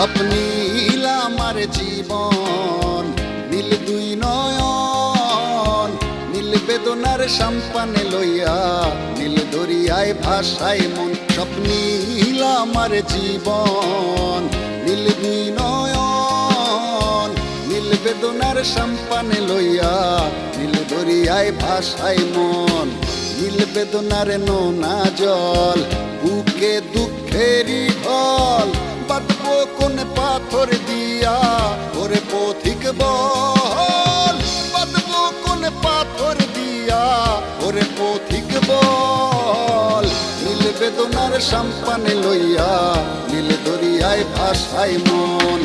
স্বপ্নীল আমার জীবন, নীল দুই নয়ন, নীল বেদনার সম্পানে লইয়া, নীল দরিয়ায় ভাষায় মন। স্বপ্নীল আমার জীবন, নীল দুই নয়ন, নীল বেদনার সম্পানে লইয়া, নীল দরিয়ায় ভাষায় মন। নীল বেদনার নোনা জল, বুকে দুঃখেরই ঢল, বাঁধবো কোন পাথর দিয়া ওরে পথিক বল, বাঁধবো কোন পাথর দিয়া ওরে পথিক বল। নীল বেদনার সম্পানে লইয়া, নীল দরিয়ায় ভাষায় মন।